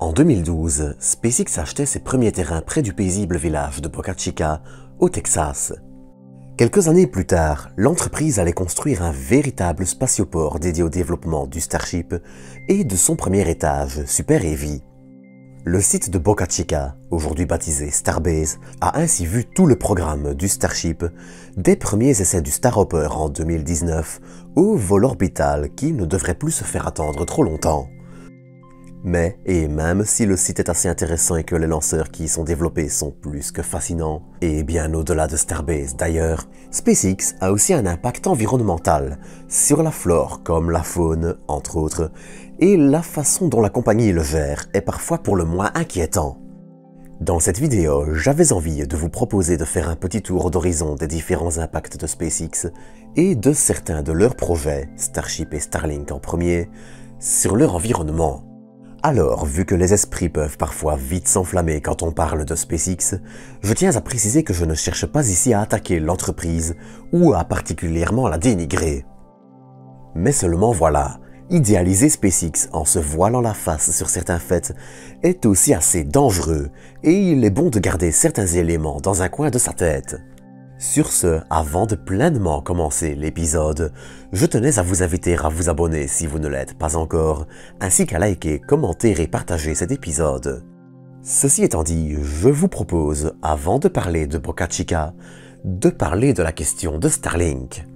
En 2012, SpaceX achetait ses premiers terrains près du paisible village de Boca Chica, au Texas. Quelques années plus tard, l'entreprise allait construire un véritable spatioport dédié au développement du Starship et de son premier étage, Super Heavy. Le site de Boca Chica, aujourd'hui baptisé Starbase, a ainsi vu tout le programme du Starship, des premiers essais du Starhopper en 2019 au vol orbital qui ne devrait plus se faire attendre trop longtemps. Mais, et même si le site est assez intéressant et que les lanceurs qui y sont développés sont plus que fascinants, et bien au-delà de Starbase d'ailleurs, SpaceX a aussi un impact environnemental sur la flore comme la faune, entre autres, et la façon dont la compagnie le gère est parfois pour le moins inquiétant. Dans cette vidéo, j'avais envie de vous proposer de faire un petit tour d'horizon des différents impacts de SpaceX et de certains de leurs projets, Starship et Starlink en premier, sur leur environnement. Alors, vu que les esprits peuvent parfois vite s'enflammer quand on parle de SpaceX, je tiens à préciser que je ne cherche pas ici à attaquer l'entreprise ou à particulièrement la dénigrer. Mais seulement voilà, idéaliser SpaceX en se voilant la face sur certains faits est aussi assez dangereux et il est bon de garder certains éléments dans un coin de sa tête. Sur ce, avant de pleinement commencer l'épisode, je tenais à vous inviter à vous abonner si vous ne l'êtes pas encore, ainsi qu'à liker, commenter et partager cet épisode. Ceci étant dit, je vous propose, avant de parler de Boca Chica, de parler de la question de Starlink.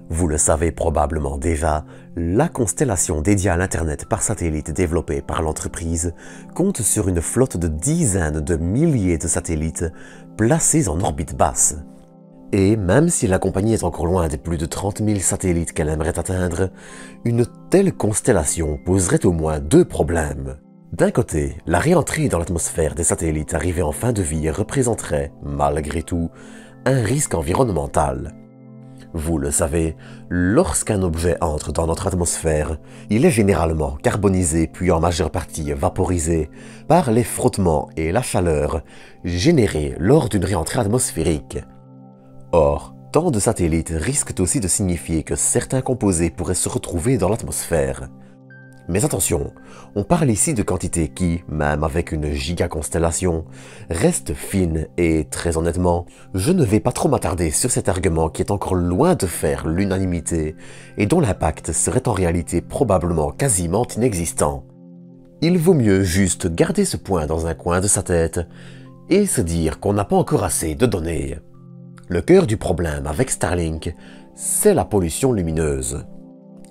Vous le savez probablement déjà, la constellation dédiée à l'Internet par satellite développée par l'entreprise compte sur une flotte de dizaines de milliers de satellites placés en orbite basse. Et même si la compagnie est encore loin des plus de 30 000 satellites qu'elle aimerait atteindre, une telle constellation poserait au moins deux problèmes. D'un côté, la réentrée dans l'atmosphère des satellites arrivés en fin de vie représenterait, malgré tout, un risque environnemental. Vous le savez, lorsqu'un objet entre dans notre atmosphère, il est généralement carbonisé puis en majeure partie vaporisé par les frottements et la chaleur générés lors d'une réentrée atmosphérique. Or, tant de satellites risquent aussi de signifier que certains composés pourraient se retrouver dans l'atmosphère. Mais attention, on parle ici de quantités qui, même avec une gigaconstellation, restent fines et, très honnêtement, je ne vais pas trop m'attarder sur cet argument qui est encore loin de faire l'unanimité et dont l'impact serait en réalité probablement quasiment inexistant. Il vaut mieux juste garder ce point dans un coin de sa tête et se dire qu'on n'a pas encore assez de données. Le cœur du problème avec Starlink, c'est la pollution lumineuse.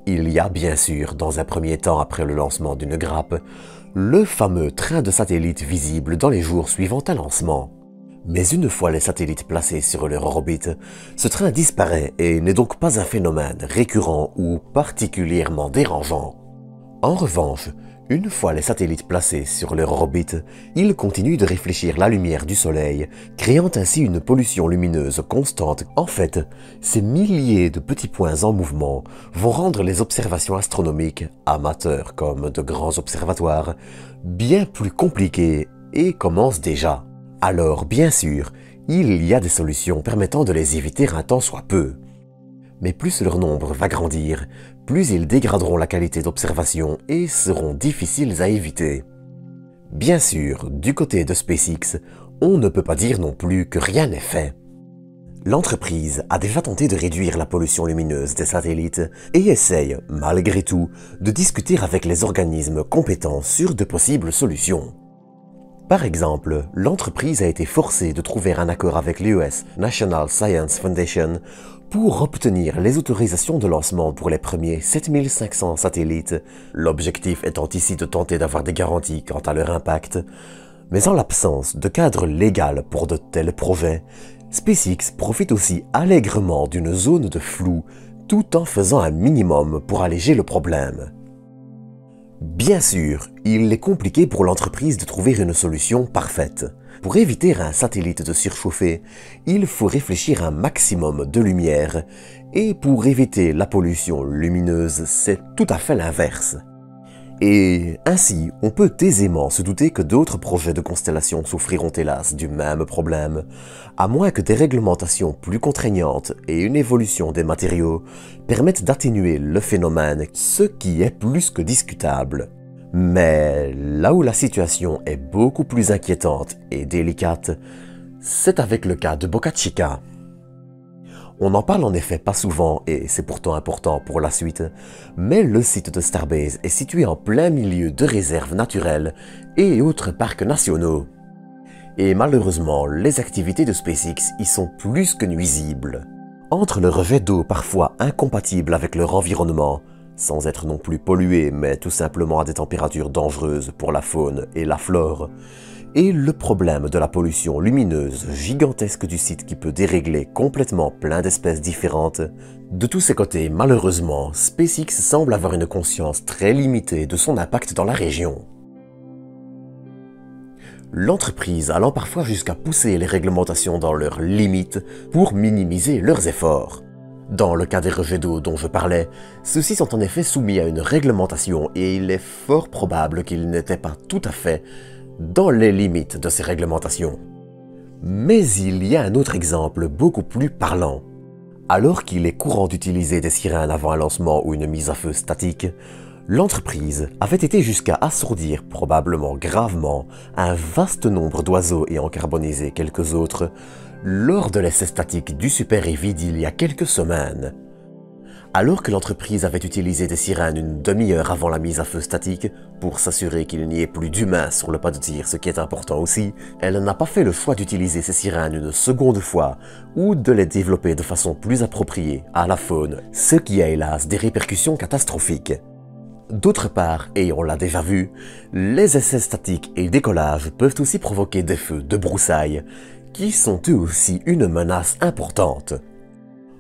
Il y a bien sûr, dans un premier temps après le lancement d'une grappe, le fameux train de satellites visible dans les jours suivant un lancement. Mais une fois les satellites placés sur leur orbite, ce train disparaît et n'est donc pas un phénomène récurrent ou particulièrement dérangeant. En revanche, une fois les satellites placés sur leur orbite, ils continuent de réfléchir la lumière du soleil, créant ainsi une pollution lumineuse constante. En fait, ces milliers de petits points en mouvement vont rendre les observations astronomiques, amateurs comme de grands observatoires, bien plus compliquées et commencent déjà. Alors, bien sûr, il y a des solutions permettant de les éviter un tant soit peu. Mais plus leur nombre va grandir, plus ils dégraderont la qualité d'observation et seront difficiles à éviter. Bien sûr, du côté de SpaceX, on ne peut pas dire non plus que rien n'est fait. L'entreprise a déjà tenté de réduire la pollution lumineuse des satellites et essaye, malgré tout, de discuter avec les organismes compétents sur de possibles solutions. Par exemple, l'entreprise a été forcée de trouver un accord avec l'US National Science Foundation pour obtenir les autorisations de lancement pour les premiers 7500 satellites, l'objectif étant ici de tenter d'avoir des garanties quant à leur impact. Mais en l'absence de cadre légal pour de tels projets, SpaceX profite aussi allègrement d'une zone de flou tout en faisant un minimum pour alléger le problème. Bien sûr, il est compliqué pour l'entreprise de trouver une solution parfaite. Pour éviter un satellite de surchauffer, il faut réfléchir un maximum de lumière, et pour éviter la pollution lumineuse, c'est tout à fait l'inverse. Et ainsi, on peut aisément se douter que d'autres projets de constellation souffriront hélas du même problème, à moins que des réglementations plus contraignantes et une évolution des matériaux permettent d'atténuer le phénomène, ce qui est plus que discutable. Mais là où la situation est beaucoup plus inquiétante et délicate, c'est avec le cas de Boca Chica. On n'en parle en effet pas souvent et c'est pourtant important pour la suite, mais le site de Starbase est situé en plein milieu de réserves naturelles et autres parcs nationaux. Et malheureusement, les activités de SpaceX y sont plus que nuisibles. Entre le rejet d'eau parfois incompatible avec leur environnement, sans être non plus pollué mais tout simplement à des températures dangereuses pour la faune et la flore, et le problème de la pollution lumineuse gigantesque du site qui peut dérégler complètement plein d'espèces différentes, de tous ces côtés, malheureusement, SpaceX semble avoir une conscience très limitée de son impact dans la région. L'entreprise allant parfois jusqu'à pousser les réglementations dans leurs limites pour minimiser leurs efforts. Dans le cas des rejets d'eau dont je parlais, ceux-ci sont en effet soumis à une réglementation et il est fort probable qu'ils n'étaient pas tout à fait dans les limites de ces réglementations. Mais il y a un autre exemple beaucoup plus parlant. Alors qu'il est courant d'utiliser des sirènes avant un lancement ou une mise à feu statique, l'entreprise avait été jusqu'à assourdir probablement gravement un vaste nombre d'oiseaux et en carboniser quelques autres lors de l'essai statique du Super Heavy d'il y a quelques semaines. Alors que l'entreprise avait utilisé des sirènes une demi-heure avant la mise à feu statique pour s'assurer qu'il n'y ait plus d'humains sur le pas de tir, ce qui est important aussi, elle n'a pas fait le choix d'utiliser ces sirènes une seconde fois ou de les développer de façon plus appropriée à la faune, ce qui a hélas des répercussions catastrophiques. D'autre part, et on l'a déjà vu, les essais statiques et décollage peuvent aussi provoquer des feux de broussailles, qui sont eux aussi une menace importante.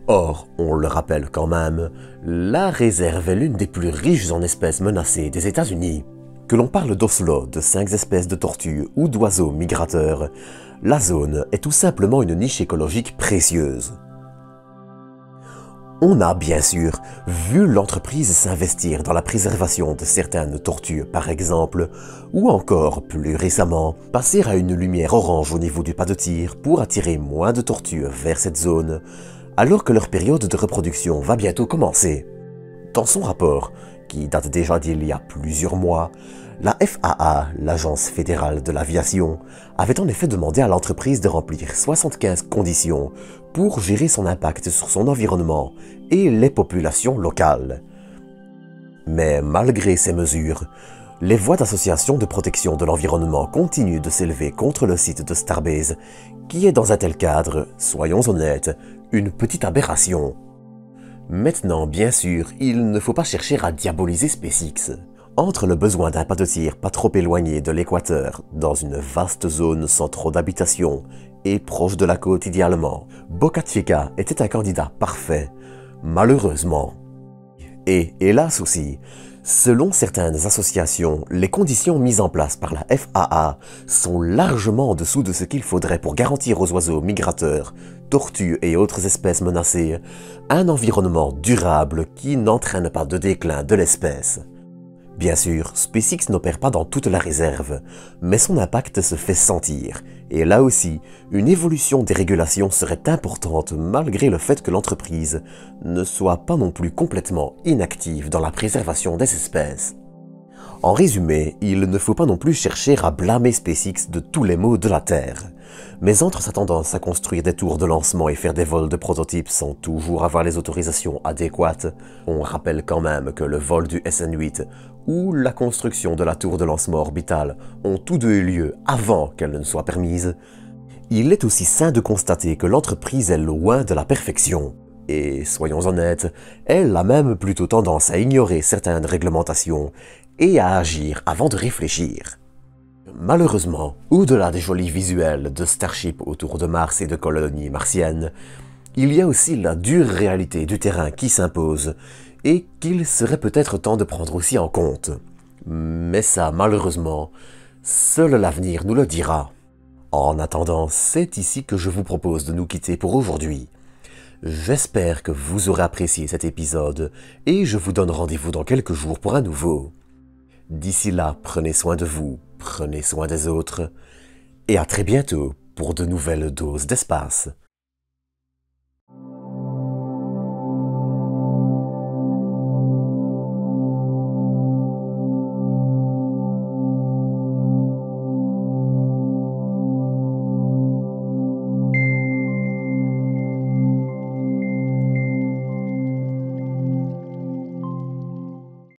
Or, on le rappelle quand même, la réserve est l'une des plus riches en espèces menacées des États-Unis. Que l'on parle d'Oslo, de 5 espèces de tortues ou d'oiseaux migrateurs, la zone est tout simplement une niche écologique précieuse. On a bien sûr vu l'entreprise s'investir dans la préservation de certaines tortues par exemple, ou encore plus récemment, passer à une lumière orange au niveau du pas de tir pour attirer moins de tortues vers cette zone, alors que leur période de reproduction va bientôt commencer. Dans son rapport, qui date déjà d'il y a plusieurs mois, la FAA, l'Agence fédérale de l'aviation, avait en effet demandé à l'entreprise de remplir 75 conditions pour gérer son impact sur son environnement et les populations locales. Mais malgré ces mesures, les voix d'associations de protection de l'environnement continuent de s'élever contre le site de Starbase, qui est dans un tel cadre, soyons honnêtes, une petite aberration. Maintenant, bien sûr, il ne faut pas chercher à diaboliser SpaceX. Entre le besoin d'un pas de tir pas trop éloigné de l'équateur, dans une vaste zone sans trop d'habitation, et proche de la côte idéalement, Boca Chica était un candidat parfait, malheureusement. Et hélas aussi, selon certaines associations, les conditions mises en place par la FAA sont largement en dessous de ce qu'il faudrait pour garantir aux oiseaux migrateurs, tortues et autres espèces menacées, un environnement durable qui n'entraîne pas de déclin de l'espèce. Bien sûr, SpaceX n'opère pas dans toute la réserve, mais son impact se fait sentir, et là aussi, une évolution des régulations serait importante malgré le fait que l'entreprise ne soit pas non plus complètement inactive dans la préservation des espèces. En résumé, il ne faut pas non plus chercher à blâmer SpaceX de tous les maux de la Terre. Mais entre sa tendance à construire des tours de lancement et faire des vols de prototypes sans toujours avoir les autorisations adéquates, on rappelle quand même que le vol du SN8 ou la construction de la tour de lancement orbitale ont tous deux eu lieu avant qu'elle ne soit permise, il est aussi sain de constater que l'entreprise est loin de la perfection. Et soyons honnêtes, elle a même plutôt tendance à ignorer certaines réglementations et à agir avant de réfléchir. Malheureusement, au-delà des jolis visuels de Starship autour de Mars et de colonies martiennes, il y a aussi la dure réalité du terrain qui s'impose et qu'il serait peut-être temps de prendre aussi en compte. Mais ça, malheureusement, seul l'avenir nous le dira. En attendant, c'est ici que je vous propose de nous quitter pour aujourd'hui. J'espère que vous aurez apprécié cet épisode et je vous donne rendez-vous dans quelques jours pour un nouveau. D'ici là, prenez soin de vous, prenez soin des autres et à très bientôt pour de nouvelles doses d'espace.